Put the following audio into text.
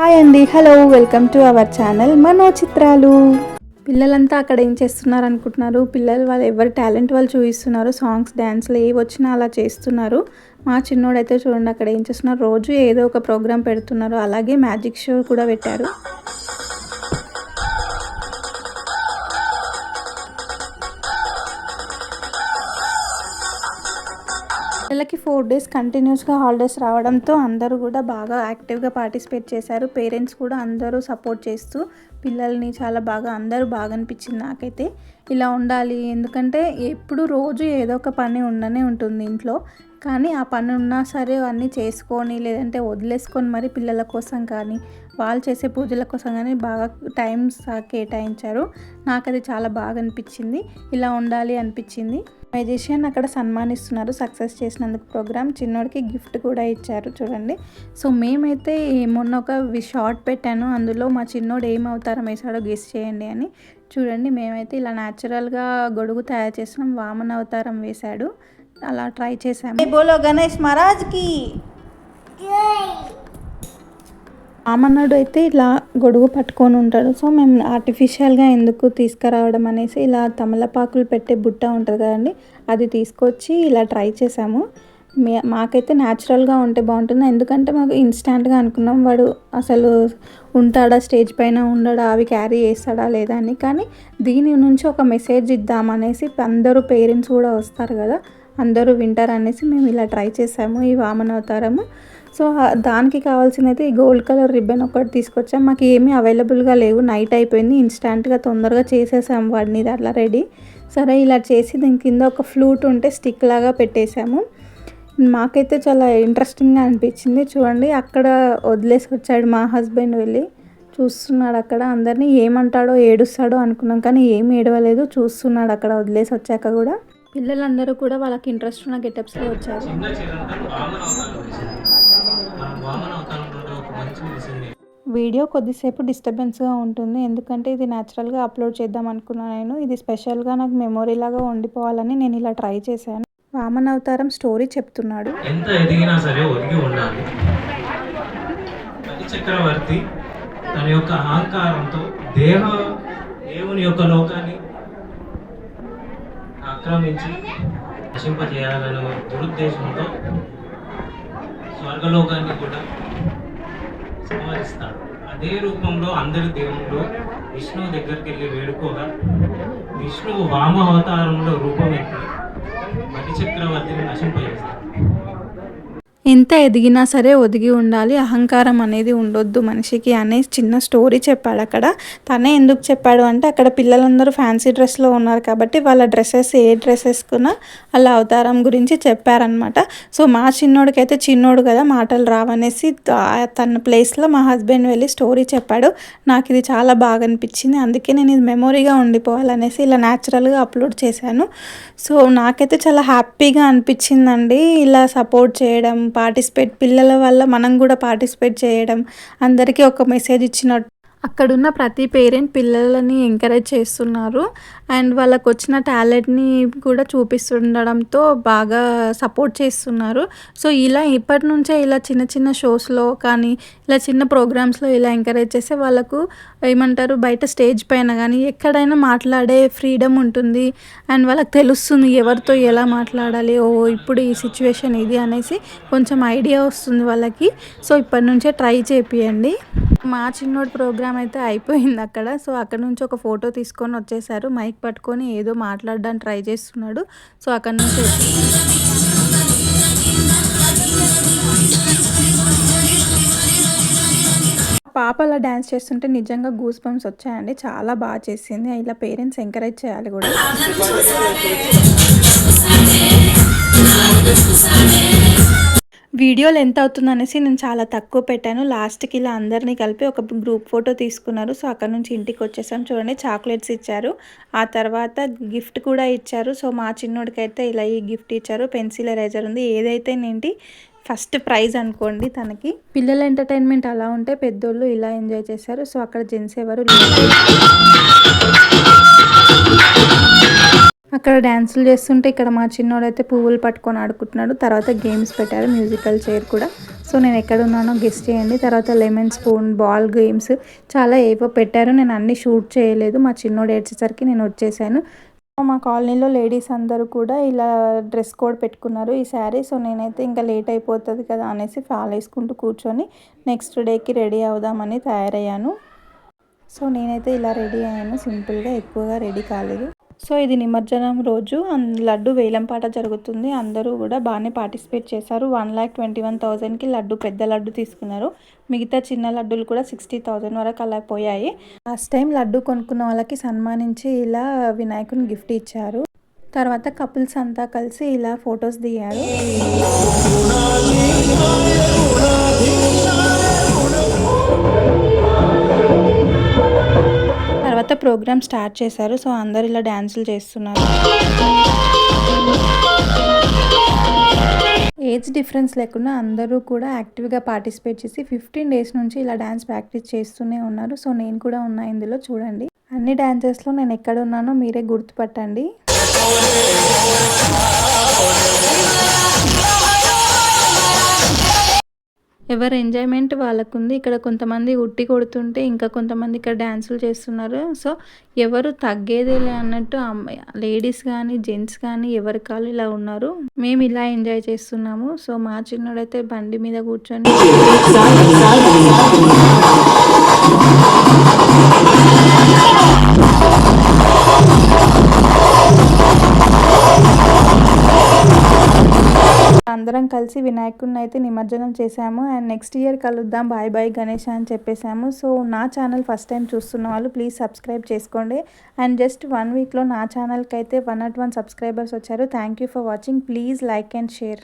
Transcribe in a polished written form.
Hi అండి, hello, welcome to our channel మనోచిత్రాలు. పిల్లలంతా అక్కడ ఏం చేస్తున్నారు అనుకుంటున్నారు? పిల్లలు వాళ్ళు ఎవరి టాలెంట్ వాళ్ళు చూపిస్తున్నారు. సాంగ్స్, డ్యాన్స్లు ఏవి వచ్చినా అలా చేస్తున్నారు. మా చిన్నోడైతే చూడండి అక్కడ ఏం చేస్తున్నారు, రోజు ఏదో ఒక ప్రోగ్రాం పెడుతున్నారు. అలాగే మ్యాజిక్ షో కూడా పెట్టారు. పిల్లలకి 4 days కంటిన్యూస్గా హాలిడేస్ రావడంతో అందరూ కూడా బాగా యాక్టివ్గా పార్టిసిపేట్ చేశారు. పేరెంట్స్ కూడా అందరూ సపోర్ట్ చేస్తూ పిల్లల్ని చాలా అందరూ బాగా అనిపించింది నాకైతే. ఇలా ఉండాలి, ఎందుకంటే ఎప్పుడు రోజు ఏదో ఒక పని ఉండనే ఉంటుంది ఇంట్లో. కానీ ఆ పని ఉన్నా సరే అన్నీ చేసుకొని లేదంటే వదిలేసుకొని మరి పిల్లల కోసం కానీ వాళ్ళు చేసే పూజల కోసం కానీ బాగా టైమ్స్ కేటాయించారు. నాకు అది చాలా బాగా అనిపించింది. ఇలా ఉండాలి అనిపించింది. మ్యూజిషియన్ అక్కడ సన్మానిస్తున్నారు సక్సెస్ చేసినందుకు ప్రోగ్రామ్. చిన్నోడికి గిఫ్ట్ కూడా ఇచ్చారు చూడండి. సో మేమైతే మొన్న ఒక షార్ట్ పెట్టాను, అందులో మా చిన్నోడు ఏం అవతారం వేసాడో గెస్ చేయండి అని. చూడండి మేమైతే ఇలా న్యాచురల్గా గొడుగు తయారు చేసినాం, వామన అవతారం వేశాడు. అలా ట్రై చేసాము. బోలో గణేష్ మహారాజ్కి. వామనుడు అయితే ఇలా గొడుగు పట్టుకొని ఉంటాడు. సో మేము ఆర్టిఫిషియల్గా ఎందుకు తీసుకురావడం అనేసి ఇలా తమలపాకులు పెట్టే బుట్ట ఉంటుంది కదండి, అది తీసుకొచ్చి ఇలా ట్రై చేసాము. మాకైతే న్యాచురల్గా ఉంటే బాగుంటుంది, ఎందుకంటే మాకు ఇన్స్టాంట్గా అనుకున్నాం వాడు అసలు ఉంటాడా, స్టేజ్ పైన ఉండడా, అవి క్యారీ చేస్తాడా లేదా అని. కానీ దీని నుంచి ఒక మెసేజ్ ఇద్దామనేసి అందరూ పేరెంట్స్ కూడా వస్తారు కదా, అందరూ వింటారనేసి మేము ఇలా ట్రై చేసాము ఈ వామన అవతారము. సో దానికి కావాల్సినది ఈ గోల్డ్ కలర్ రిబ్బన్ ఒకటి తీసుకొచ్చాం. మాకు ఏమీ అవైలబుల్గా లేవు, నైట్ అయిపోయింది. ఇన్స్టాంట్గా తొందరగా చేసేసాము వాడిని అట్లా రెడీ. సరే ఇలా చేసి దీని కింద ఒక ఫ్లూట్ ఉంటే స్టిక్ లాగా పెట్టేశాము. మాకైతే చాలా ఇంట్రెస్టింగ్గా అనిపించింది. చూడండి అక్కడ వదిలేసి వచ్చాడు మా హస్బెండ్, వెళ్ళి చూస్తున్నాడు అక్కడ అందరినీ. ఏమంటాడో ఏడుస్తాడో అనుకున్నాం, కానీ ఏం ఏడవలేదు, చూస్తున్నాడు అక్కడ వదిలేసి వచ్చాక కూడా. పిల్లలందరూ కూడా వాళ్ళకి ఇంట్రెస్ట్ ఉన్న గెటప్స్లో వచ్చారు. వీడియో కొద్దిసేపు డిస్టర్బెన్స్గా ఉంటుంది, ఎందుకంటే ఇది న్యాచురల్గా అప్లోడ్ చేద్దాం అనుకున్నాను నేను. ఇది స్పెషల్గా నాకు మెమొరీ లాగా ఉండిపోవాలని నేను ఇలా ట్రై చేశాను. వామన అవతారం స్టోరీ చెప్తున్నాడు. ఎంత ఎదిగినా సరే ఒదిగి ఉండాలి. చక్రవర్తి తన యొక్క అహంకారంతో దేవుని యొక్క లోకాన్ని ఆక్రమించి నశింపజేయాలనే దురుద్దేశంతో స్వర్గలోకాన్ని కూడా సంహరిస్తాడు. అదే రూపంలో అందరి దేవుళ్ళు విష్ణువు దగ్గరికి వెళ్ళి వేడుకోగా విష్ణువు వామ అవతారంలో రూపం ఎత్తి బలి చక్రవర్తిని నశింపజేస్తాడు. ఎంత ఎదిగినా సరే ఒదిగి ఉండాలి, అహంకారం అనేది ఉండొద్దు మనిషికి అనే చిన్న స్టోరీ చెప్పాడు అక్కడ. తనే ఎందుకు చెప్పాడు అంటే అక్కడ పిల్లలందరూ ఫ్యాన్సీ డ్రెస్లో ఉన్నారు కాబట్టి వాళ్ళ డ్రెస్సెస్ ఏ డ్రెస్ వేసుకున్నా అలా అవతారం గురించి చెప్పారనమాట. సో మా చిన్నోడికైతే చిన్నోడు కదా మాటలు రావనేసి తన ప్లేస్లో మా హస్బెండ్ వెళ్ళి స్టోరీ చెప్పాడు. నాకు ఇది చాలా బాగా అనిపించింది, అందుకే నేను ఇది మెమొరీగా ఉండిపోవాలనేసి ఇలా న్యాచురల్గా అప్లోడ్ చేశాను. సో నాకైతే చాలా హ్యాపీగా అనిపించిందండి ఇలా సపోర్ట్ చేయడం, పార్టిసిపేట్, పిల్లల వల్ల మనం కూడా పార్టిసిపేట్ చేయడం, అందరికీ ఒక మెసేజ్ ఇచ్చినట్టు. అక్కడున్న ప్రతి పేరెంట్ పిల్లలని ఎంకరేజ్ చేస్తున్నారు అండ్ వాళ్ళకు వచ్చిన టాలెంట్ని కూడా చూపిస్తుండడంతో బాగా సపోర్ట్ చేస్తున్నారు. సో ఇలా ఇప్పటి నుంచే ఇలా చిన్న చిన్న షోస్లో కానీ ఇలా చిన్న ప్రోగ్రామ్స్లో ఇలా ఎంకరేజ్ చేస్తే వాళ్ళకు ఏమంటారు, బయట స్టేజ్ పైన కానీ ఎక్కడైనా మాట్లాడే ఫ్రీడమ్ ఉంటుంది అండ్ వాళ్ళకి తెలుస్తుంది ఎవరితో ఎలా మాట్లాడాలి, ఓ ఇప్పుడు ఈ సిచ్యువేషన్ ఇది అనేసి కొంచెం ఐడియా వస్తుంది వాళ్ళకి. సో ఇప్పటి నుంచే ట్రై చేపియండి. మా చిన్నోడు ప్రోగ్రామ్ అయితే అయిపోయింది అక్కడ. సో అక్కడ నుంచి ఒక ఫోటో తీసుకొని వచ్చేసారు, మైక్ పట్టుకొని ఏదో మాట్లాడడానికి ట్రై చేస్తున్నాడు. సో అక్కడ నుంచి పాప అలా డ్యాన్స్ చేస్తుంటే నిజంగా గూస్ బంప్స్ వచ్చాయండి, చాలా బాగా చేసింది. ఇలా పేరెంట్స్ ఎంకరేజ్ చేయాలి కూడా. వీడియో లెంత్ అవుతుంది అనేసి నేను చాలా తక్కువ పెట్టాను. లాస్ట్కి ఇలా అందరినీ కలిపి ఒక గ్రూప్ ఫోటో తీసుకున్నారు. సో అక్కడ నుంచి ఇంటికి వచ్చేసాం. చూడండి చాక్లెట్స్ ఇచ్చారు, ఆ తర్వాత గిఫ్ట్ కూడా ఇచ్చారు. సో మా చిన్నోడికైతే ఇలా ఈ గిఫ్ట్ ఇచ్చారు, పెన్సిల్ ఎరేజర్ ఉంది. ఏదైతే ఏంటి ఫస్ట్ ప్రైజ్ అనుకోండి తనకి. పిల్లల ఎంటర్టైన్మెంట్ అలా ఉంటే పెద్దోళ్ళు ఇలా ఎంజాయ్ చేశారు. సో అక్కడ జెంట్స్ ఎవరు అక్కడ డ్యాన్సులు చేస్తుంటే ఇక్కడ మా చిన్నోడైతే పువ్వులు పట్టుకొని ఆడుకుంటున్నాడు. తర్వాత గేమ్స్ పెట్టారు, మ్యూజికల్ చైర్ కూడా. సో నేను ఎక్కడ ఉన్నానో గెస్ చేయండి. తర్వాత లెమన్ స్పూన్, బాల్ గేమ్స్ చాలా ఏవో పెట్టారు. నేను అన్నీ షూట్ చేయలేదు, మా చిన్నోడు ఏడ్చేసరికి నేను వచ్చేసాను. మా కాలనీలో లేడీస్ అందరూ కూడా ఇలా డ్రెస్ కోడ్ పెట్టుకున్నారు ఈ శారీ. సో నేనైతే ఇంకా లేట్ అయిపోతుంది కదా అనేసి ఫాల్ వేసుకుంటూ కూర్చొని నెక్స్ట్ డేకి రెడీ అవుదామని తయారయ్యాను. సో నేనైతే ఇలా రెడీ అయ్యాను సింపుల్గా, ఎక్కువగా రెడీ కాలేదు. సో ఇది నిమజ్జనం రోజు లడ్డు వేలంపాట జరుగుతుంది. అందరూ కూడా బాగానే పార్టిసిపేట్ చేశారు. 1,21,000కి లడ్డు, పెద్ద లడ్డు తీసుకున్నారు. మిగతా చిన్న లడ్డూలు కూడా 60,000 వరకు అలా పోయాయి. లాస్ట్ టైం లడ్డు కొనుక్కున్న వాళ్ళకి సన్మానించి ఇలా వినాయకుని గిఫ్ట్ ఇచ్చారు. తర్వాత కపుల్స్ అంతా కలిసి ఇలా ఫొటోస్ దిగారు. తర్వాత ప్రోగ్రామ్ స్టార్ట్ చేశారు. సో అందరు ఇలా డ్యాన్సులు చేస్తున్నారు. ఏజ్ డిఫరెన్స్ లేకుండా అందరూ కూడా యాక్టివ్గా పార్టిసిపేట్ చేసి 15 డేస్ నుంచి ఇలా డ్యాన్స్ ప్రాక్టీస్ చేస్తూనే ఉన్నారు. సో నేను కూడా ఉన్నా ఇందులో, చూడండి. అన్ని డ్యాన్సెస్లో నేను ఎక్కడ ఉన్నానో మీరే గుర్తుపట్టండి. ఎవరి ఎంజాయ్మెంట్ వాళ్ళకుంది. ఇక్కడ కొంతమంది ఉట్టి కొడుతుంటే ఇంకా కొంతమంది ఇక్కడ డ్యాన్సులు చేస్తున్నారు. సో ఎవరు తగ్గేదేలే అన్నట్టు లేడీస్ కానీ జెంట్స్ కానీ ఎవరి కాళ్ళు ఇలా ఉన్నారు. మేము ఇలా ఎంజాయ్ చేస్తున్నాము. సో మా చిన్నోడైతే బండి మీద కూర్చొని అందరం కలిసి వినాయకుడిని అయితే నిమజ్జనం చేశాము. అండ్ నెక్స్ట్ ఇయర్ కలుద్దాం, బాయ్ బాయ్ గణేష్ అని చెప్పేశాము. సో నా ఛానల్ ఫస్ట్ టైం చూస్తున్న వాళ్ళు ప్లీజ్ సబ్స్క్రైబ్ చేసుకోండి. అండ్ జస్ట్ 1 వీక్లో నా ఛానల్కి అయితే 101 సబ్స్క్రైబర్స్ వచ్చారు. Thank you for watching. Please like and share.